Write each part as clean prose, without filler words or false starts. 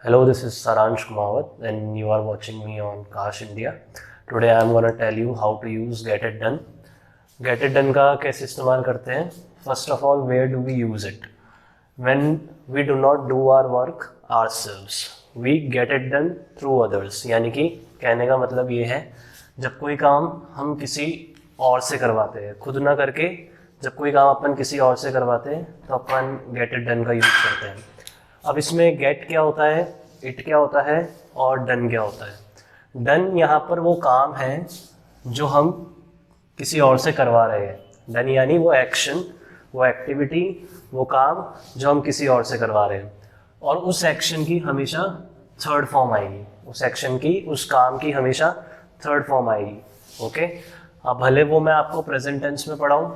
Hello, this is Saransh Kumawat and you are watching me on Kash India. Today I am going to tell you how to use Get It Done. Get It Done का कैसे इस्तेमाल करते हैं? First of all, where do we use it? When we do not do our work ourselves, we get it done through others. यानी कि कहने का मतलब ये है, जब कोई काम हम किसी और से करवाते हैं, खुद ना करके जब कोई काम अपन किसी और से करवाते हैं तो अपन गेट इट डन का यूज़ करते हैं. अब इसमें गेट क्या होता है, इट क्या होता है और डन क्या होता है. डन यहाँ पर वो काम है जो हम किसी और से करवा रहे हैं. डन यानी वो एक्शन, वो एक्टिविटी, वो काम जो हम किसी और से करवा रहे हैं, और उस एक्शन की हमेशा थर्ड फॉर्म आएगी. उस एक्शन की, उस काम की हमेशा थर्ड फॉर्म आएगी. ओके. अब भले वो मैं आपको प्रेजेंट टेंस में पढ़ाऊँ,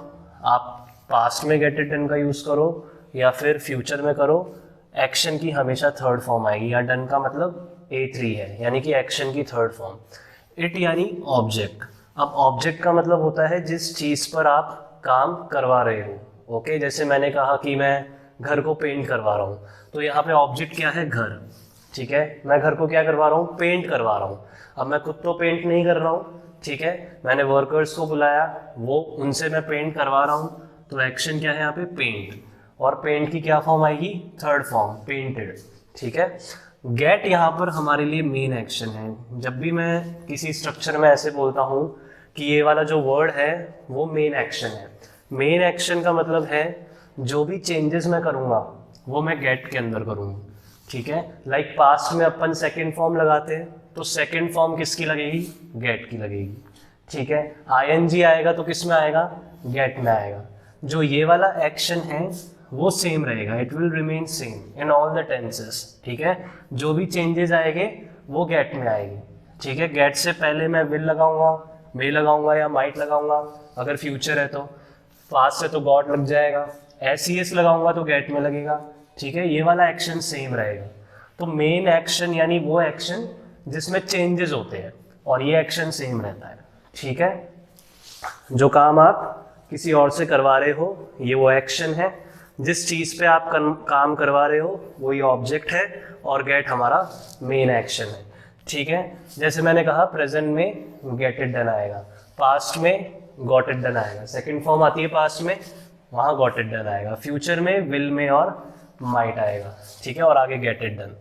आप पास्ट में गेट इट डन का यूज़ करो या फिर फ्यूचर में करो, एक्शन की हमेशा थर्ड फॉर्म आएगी. या डन का मतलब A3 है, यानी कि एक्शन की थर्ड फॉर्म. इट यानी ऑब्जेक्ट. अब ऑब्जेक्ट का मतलब होता है जिस चीज़ पर आप काम करवा रहे हो. ओके. जैसे मैंने कहा कि मैं घर को पेंट करवा रहा हूँ, तो यहाँ पे ऑब्जेक्ट क्या है? घर. ठीक है. मैं घर को क्या करवा रहा हूँ? पेंट करवा रहा हूँ. अब मैं खुद तो पेंट नहीं कर रहा हूँ, ठीक है, मैंने वर्कर्स को बुलाया, वो उनसे मैं पेंट करवा रहा हूँ, तो एक्शन क्या है यहाँ पे? पेंट. और पेंट की क्या फॉर्म आएगी? Third form, painted. ठीक है. गेट यहाँ पर हमारे लिए मेन एक्शन है. जब भी मैं किसी स्ट्रक्चर में ऐसे बोलता हूँ कि ये वाला जो वर्ड है वो मेन एक्शन है. मेन एक्शन का मतलब है जो भी चेंजेस मैं करूँगा वो मैं गेट के अंदर करूँगा. ठीक है. लाइक पास्ट में अपन सेकेंड फॉर्म लगाते हैं, तो सेकेंड फॉर्म किसकी लगेगी? गेट की लगेगी. ठीक है. ING आएगा तो किस में आएगा? गेट में आएगा. जो ये वाला एक्शन है वो सेम रहेगा. It will remain same in all the tenses. ठीक है. जो भी चेंजेस आएंगे वो गेट में आएंगे. ठीक है. गेट से पहले मैं विल लगाऊंगा, मे लगाऊंगा या माइट लगाऊंगा अगर फ्यूचर है तो. पास्ट है तो गॉट लग जाएगा. SES लगाऊंगा तो गेट में लगेगा. ठीक है. ये वाला एक्शन सेम रहेगा. तो मेन एक्शन यानी वो एक्शन जिसमें चेंजेस होते हैं, और ये एक्शन सेम रहता है. ठीक है. जो काम आप किसी और से करवा रहे हो ये वो एक्शन है. जिस चीज़ पे आप काम करवा रहे हो वो ये ऑब्जेक्ट है, और गेट हमारा मेन एक्शन है. ठीक है. जैसे मैंने कहा प्रेजेंट में गेट इट डन आएगा, पास्ट में गॉट इट डन आएगा, सेकंड फॉर्म आती है पास्ट में, वहाँ गॉट इट डन आएगा. फ्यूचर में विल में और माइट आएगा. ठीक है. और आगे गेट इट डन.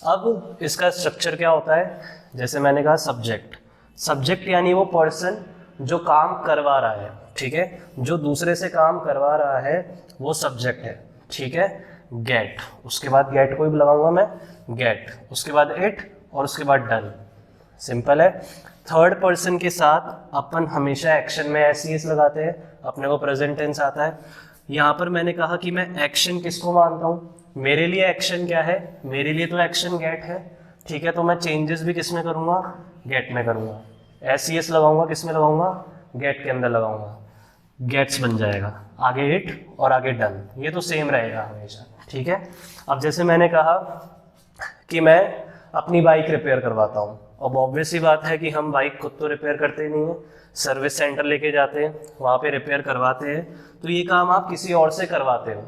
अब इसका स्ट्रक्चर क्या होता है? जैसे मैंने कहा सब्जेक्ट. सब्जेक्ट यानी वो पर्सन जो काम करवा रहा है. ठीक है. जो दूसरे से काम करवा रहा है वो सब्जेक्ट है. ठीक है. गेट, उसके बाद गेट को भी लगाऊंगा मैं, गेट, उसके बाद इट, और उसके बाद डन. सिंपल है. थर्ड पर्सन के साथ अपन हमेशा एक्शन में SES लगाते हैं, अपने को प्रेजेंट टेंस आता है. यहाँ पर मैंने कहा कि मैं एक्शन किसको मानता हूँ? मेरे लिए एक्शन क्या है? मेरे लिए तो एक्शन गेट है. ठीक है. तो मैं चेंजेस भी किस में करूँगा? गेट में करूँगा. SES लगाऊंगा, किस में लगाऊंगा? गेट के अंदर लगाऊंगा. गेट्स बन जाएगा. आगे इट और आगे डन. ये तो सेम रहेगा हमेशा. ठीक है. अब जैसे मैंने कहा कि मैं अपनी बाइक रिपेयर करवाता हूँ. अब ऑब्वियस सी बात है कि हम बाइक खुद तो रिपेयर करते नहीं हैं, सर्विस सेंटर लेके जाते हैं, वहाँ पे रिपेयर करवाते हैं. तो ये काम आप किसी और से करवाते हो.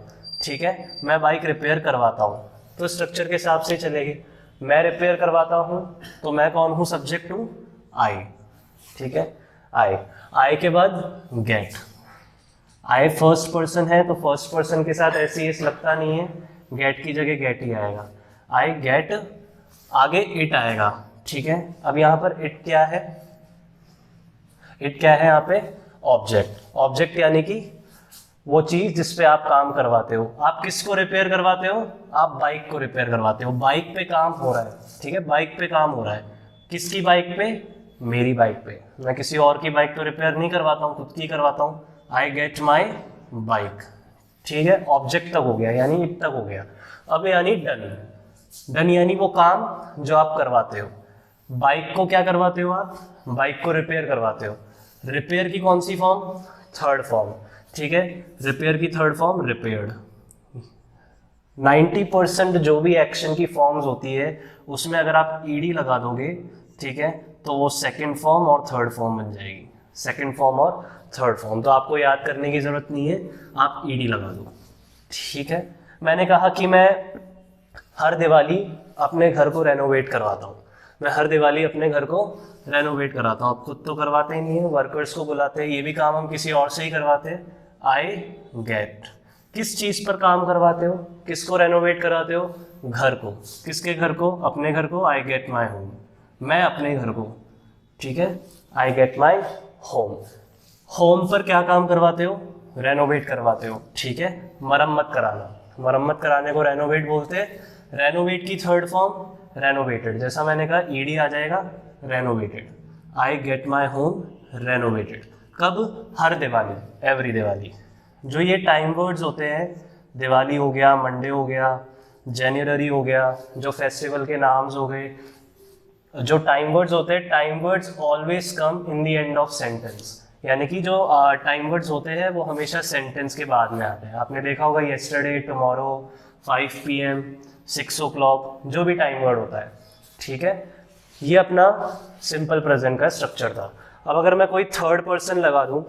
ठीक है. मैं बाइक रिपेयर करवाता हूँ, तो स्ट्रक्चर के हिसाब से चलेगी. मैं रिपेयर करवाता हूँ तो मैं कौन हूँ? सब्जेक्ट हूँ, आई. ठीक है. आई के बाद गेट. आई फर्स्ट पर्सन है तो फर्स्ट पर्सन के साथ SES लगता नहीं है, गेट की जगह गेट ही आएगा. आई गेट, आगे इट आएगा. ठीक है. अब यहाँ पर इट क्या है? इट क्या है यहाँ पे? ऑब्जेक्ट. ऑब्जेक्ट यानी कि वो चीज जिस पे आप काम करवाते हो. आप किसको रिपेयर करवाते हो? आप बाइक को रिपेयर करवाते हो. बाइक पे काम हो रहा है. ठीक है. बाइक पे काम हो रहा है. किसकी बाइक पे? मेरी बाइक पे. मैं किसी और की बाइक तो रिपेयर नहीं करवाता हूँ, खुद की करवाता हूँ. I get my bike. ठीक है. ऑब्जेक्ट तक हो गया, यानी इट तक हो गया. अब यानी डन. डन यानी वो काम जो आप करवाते हो. बाइक को क्या करवाते हो आप? बाइक को रिपेयर करवाते हो. रिपेयर की कौन सी फॉर्म? Third form. ठीक है. रिपेयर की थर्ड फॉर्म रिपेयर्ड. 90% जो भी एक्शन की फॉर्म्स होती है उसमें अगर आप ED लगा दोगे, ठीक है, तो वो सेकेंड फॉर्म और थर्ड फॉर्म बन जाएगी. सेकेंड फॉर्म और थर्ड फॉर्म. तो आपको याद करने की जरूरत नहीं है, आप ED लगा दो. ठीक है. मैंने कहा कि मैं हर दिवाली अपने घर को रेनोवेट करवाता हूँ, मैं हर दिवाली अपने घर को रेनोवेट कराता हूँ। आप खुद तो करवाते ही नहीं है, वर्कर्स को बुलाते हैं, ये भी काम हम किसी और से ही करवाते हैं। आई गेट, किस चीज़ पर काम करवाते हो, किसको रेनोवेट कराते हो, घर को। किसके घर को, अपने घर को। आई गेट माई होम, मैं अपने घर को, ठीक है। I get my home, home पर क्या काम करवाते हो, रेनोवेट करवाते हो, ठीक है। मरम्मत कराना, मरम्मत कराने को रेनोवेट बोलते हैं। रेनोवेट की थर्ड फॉर्म रेनोवेटेड, जैसा मैंने कहा ईडी आ जाएगा, renovated. I get my home renovated. कब, हर दिवाली, एवरी दिवाली। जो ये टाइम वर्ड्स होते हैं, दिवाली हो गया, मंडे हो गया, जनवरी हो गया, जो फेस्टिवल के नाम्स हो गए, जो टाइम वर्ड्स होते हैं, time words always come in the end of sentence. यानी कि जो टाइम वर्ड्स होते हैं वो हमेशा सेंटेंस के बाद में आते हैं। आपने देखा होगा येस्टरडे, टुमारो, 5 PM, 6 o'clock, जो भी टाइम वर्ड होता है, ठीक है। ये अपना सिंपल प्रेजेंट का स्ट्रक्चर था। अब अगर मैं कोई थर्ड पर्सन लगा दूं,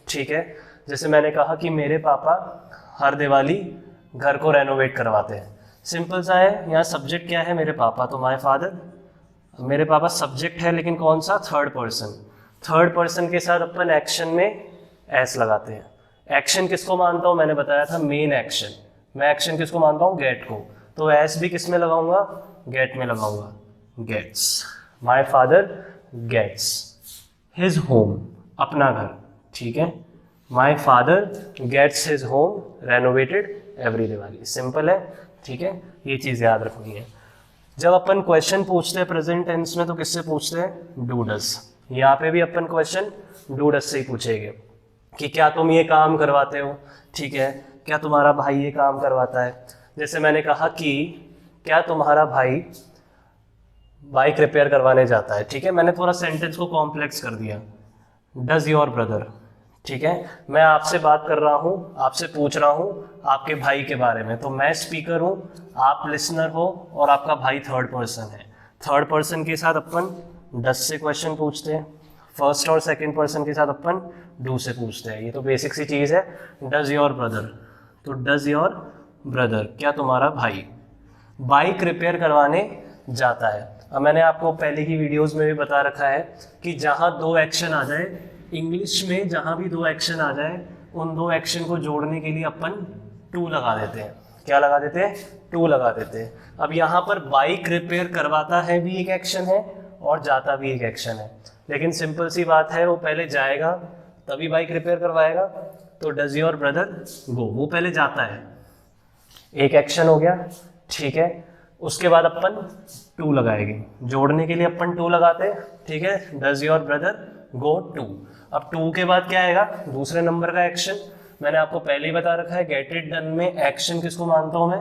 ठीक है, जैसे मैंने कहा कि मेरे पापा हर दिवाली घर को रेनोवेट करवाते हैं, सिंपल सा है। यहाँ सब्जेक्ट क्या है, मेरे पापा, तो माय फादर। मेरे पापा सब्जेक्ट है, लेकिन कौन सा, थर्ड पर्सन। थर्ड पर्सन के साथ अपन एक्शन में एस लगाते हैं। एक्शन किसको मानता हूँ, मैंने बताया था मेन एक्शन। मैं एक्शन किसको मानता हूँ, गेट को, तो एस भी किस में लगाऊंगा, गेट में लगाऊंगा, gets. My father gets his home, अपना घर, ठीक है। My father gets his home renovated every Diwali. Simple है, ठीक है, ये चीज़ याद रखनी है। जब अपन क्वेश्चन पूछते हैं प्रेजेंट टेंस में तो किससे पूछते हैं, डू डज। यहाँ पे भी अपन क्वेश्चन डू डज से ही पूछेंगे कि क्या तुम ये काम करवाते हो, ठीक है, क्या तुम्हारा भाई ये काम करवाता है। जैसे मैंने कहा कि क्या तुम्हारा भाई बाइक रिपेयर करवाने जाता है, ठीक है, मैंने थोड़ा सेंटेंस को कॉम्प्लेक्स कर दिया। डज योर ब्रदर, ठीक है, मैं आपसे बात कर रहा हूँ, आपसे पूछ रहा हूँ आपके भाई के बारे में, तो मैं स्पीकर हूँ, आप लिसनर हो, और आपका भाई थर्ड पर्सन है। थर्ड पर्सन के साथ अपन डज से क्वेश्चन पूछते हैं, फर्स्ट और सेकंड पर्सन के साथ अपन डू से पूछते हैं। ये तो बेसिक सी चीज़ है। डज योर ब्रदर, तो डज योर ब्रदर, क्या तुम्हारा भाई बाइक रिपेयर करवाने जाता है। अब मैंने आपको पहले की वीडियोस में भी बता रखा है कि जहाँ दो एक्शन आ जाए, इंग्लिश में जहाँ भी दो एक्शन आ जाए, उन दो एक्शन को जोड़ने के लिए अपन टू लगा देते हैं। क्या लगा देते हैं, टू लगा देते हैं। अब यहाँ पर बाइक रिपेयर करवाता है भी एक एक्शन है और जाता भी एक एक्शन है, लेकिन सिंपल सी बात है, वो पहले जाएगा तभी बाइक रिपेयर करवाएगा। तो डज योर ब्रदर गो, वो पहले जाता है, एक एक्शन हो गया, ठीक है। उसके बाद अपन टू लगाएंगे, जोड़ने के लिए अपन टू लगाते हैं, ठीक है। Does your brother go to. अब टू के बाद क्या आएगा, दूसरे नंबर का एक्शन। मैंने आपको पहले ही बता रखा है, गेट इट डन में एक्शन किसको मानता हूं मैं,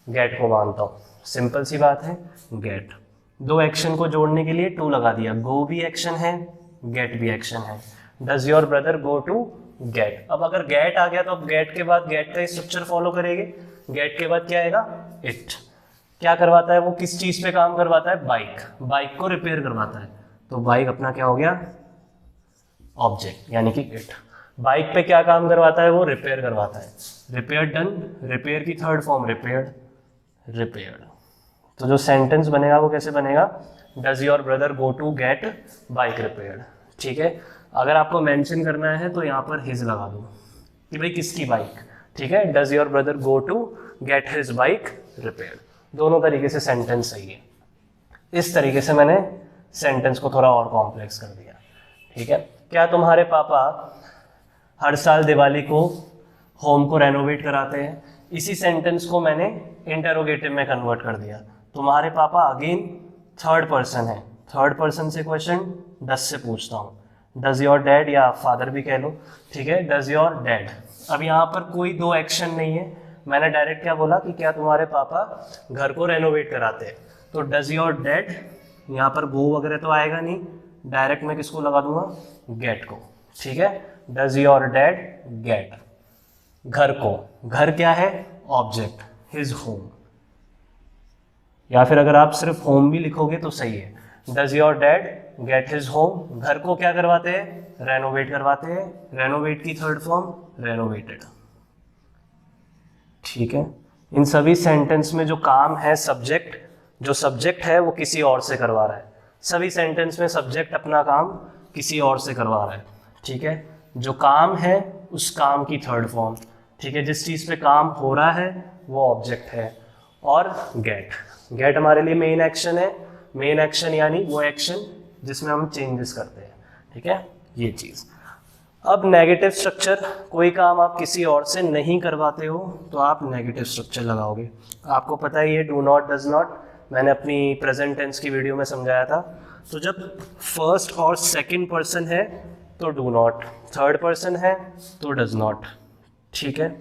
गेट को मानता हूँ। सिंपल सी बात है, गेट। दो एक्शन को जोड़ने के लिए टू लगा दिया, गो भी एक्शन है, गेट भी एक्शन है। Does your brother go to get. अब अगर गेट आ गया तो अब गेट के बाद गेट का स्ट्रक्चर फॉलो करेंगे। गेट के बाद क्या आएगा, इट। क्या करवाता है वो, किस चीज पे काम करवाता है, बाइक। बाइक को रिपेयर करवाता है, तो बाइक अपना क्या हो गया, ऑब्जेक्ट, यानी कि इट। बाइक पे क्या काम करवाता है वो, रिपेयर करवाता है। रिपेयर डन, रिपेयर की थर्ड फॉर्म रिपेयर्ड, रिपेयर्ड। तो जो सेंटेंस बनेगा वो कैसे बनेगा, does your brother go to get bike repaired, ठीक है। अगर आपको मेंशन करना है तो यहाँ पर हिज लगा दो कि भाई किसकी बाइक, ठीक है। Does your brother go to get his bike repaired. दोनों तरीके से सेंटेंस सही है। इस तरीके से मैंने सेंटेंस को थोड़ा और कॉम्प्लेक्स कर दिया, ठीक है। क्या तुम्हारे पापा हर साल दिवाली को होम को रेनोवेट कराते हैं। इसी सेंटेंस को मैंने इंटरोगेटिव में कन्वर्ट कर दिया। तुम्हारे पापा अगेन थर्ड पर्सन है, थर्ड पर्सन से क्वेश्चन डज से पूछता हूँ। डज योर डैड, या फादर भी कह लो, ठीक है। Does your dad. अब यहाँ पर कोई दो एक्शन नहीं है, मैंने डायरेक्ट क्या बोला कि क्या तुम्हारे पापा घर को रेनोवेट कराते हैं। तो डज योर डैड, यहाँ पर गो वगैरह तो आएगा नहीं, डायरेक्ट मैं किसको लगा दूंगा, गेट को, ठीक है। डज योर डैड गेट, घर को, घर क्या है, ऑब्जेक्ट, हिज होम। या फिर अगर आप सिर्फ होम भी लिखोगे तो सही है। Does your dad get his home, घर को क्या करवाते हैं, रेनोवेट करवाते हैं। रेनोवेट की थर्ड फॉर्म रेनोवेटेड, ठीक है। इन सभी सेंटेंस में जो काम है सब्जेक्ट, जो सब्जेक्ट है वो किसी और से करवा रहा है। सभी सेंटेंस में सब्जेक्ट अपना काम किसी और से करवा रहा है, ठीक है। जो काम है उस काम की थर्ड फॉर्म, ठीक है। जिस चीज़ पे काम हो रहा है वो ऑब्जेक्ट है। और गेट हमारे लिए मेन एक्शन है। मेन एक्शन यानी वो एक्शन जिसमें हम चेंजेस करते हैं, ठीक है, ये चीज़। अब नेगेटिव स्ट्रक्चर, कोई काम आप किसी और से नहीं करवाते हो तो आप नेगेटिव स्ट्रक्चर लगाओगे। आपको पता ही है डू नॉट, डज नॉट, मैंने अपनी प्रेजेंट टेंस की वीडियो में समझाया था। तो जब फर्स्ट और सेकंड पर्सन है तो डू नॉट, थर्ड पर्सन है तो डज नॉट, ठीक है।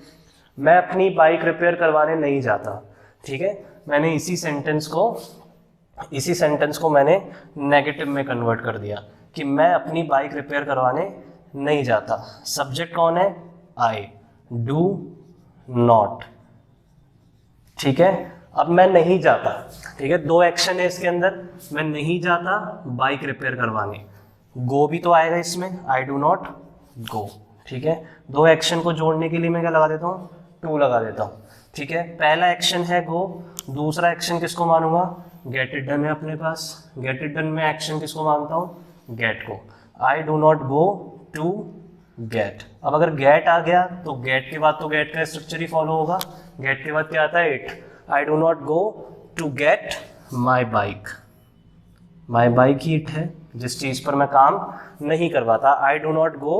मैं अपनी बाइक रिपेयर करवाने नहीं जाता, ठीक है। मैंने इसी सेंटेंस को मैंने नेगेटिव में कन्वर्ट कर दिया कि मैं अपनी बाइक रिपेयर करवाने नहीं जाता। सब्जेक्ट कौन है? आई, डू नॉट, ठीक है। अब मैं नहीं जाता, ठीक है, दो एक्शन है इसके अंदर। मैं नहीं जाता बाइक रिपेयर करवाने, गो भी तो आएगा इसमें, आई डू नॉट गो, ठीक है। दो एक्शन को जोड़ने के लिए मैं क्या लगा देता हूँ? टू लगा देता हूँ, ठीक है। पहला एक्शन है गो, दूसरा एक्शन किसको मानूंगा? गेट इट डन है अपने पास। गेट इट डन में एक्शन किसको मानता हूँ? गेट को। I do not go to get. अब अगर गेट आ गया तो गेट के बाद तो गेट का स्ट्रक्चर ही फॉलो होगा। गेट के बाद क्या आता है? It. I do not go to get my bike. My bike ही इट है, जिस चीज़ पर मैं काम नहीं करवाता। I do not go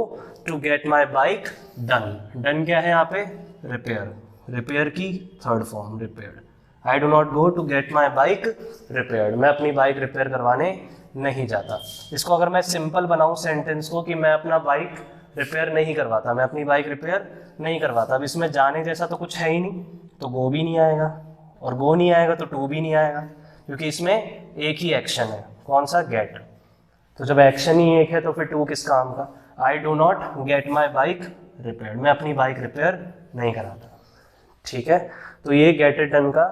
to get my bike done. Done क्या है यहाँ पे? रिपेयर। रिपेयर की third form repaired. I do not go to get my bike repaired. मैं अपनी बाइक रिपेयर करवाने नहीं जाता। इसको अगर मैं सिंपल बनाऊं सेंटेंस को कि मैं अपना बाइक रिपेयर नहीं करवाता, मैं अपनी बाइक रिपेयर नहीं करवाता। अब इसमें जाने जैसा तो कुछ है ही नहीं, तो गो भी नहीं आएगा, और गो नहीं आएगा तो टू भी नहीं आएगा, क्योंकि इसमें एक ही एक्शन है। कौन सा? गेट। तो जब एक्शन ही एक है तो फिर टू किस काम का? आई do not gate my bike repair. मैं अपनी बाइक रिपेयर नहीं कराता, ठीक है। तो ये गेट इट डन का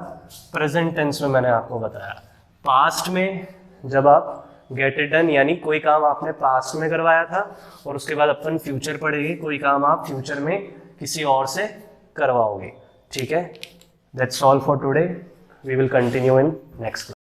प्रेजेंट टेंस में मैंने आपको बताया। पास्ट में जब आप गेट इट डन यानी कोई काम आपने पास्ट में करवाया था, और उसके बाद अपन फ्यूचर पढ़ेंगे, कोई काम आप फ्यूचर में किसी और से करवाओगे, ठीक है। That's all for today. We will continue in next class.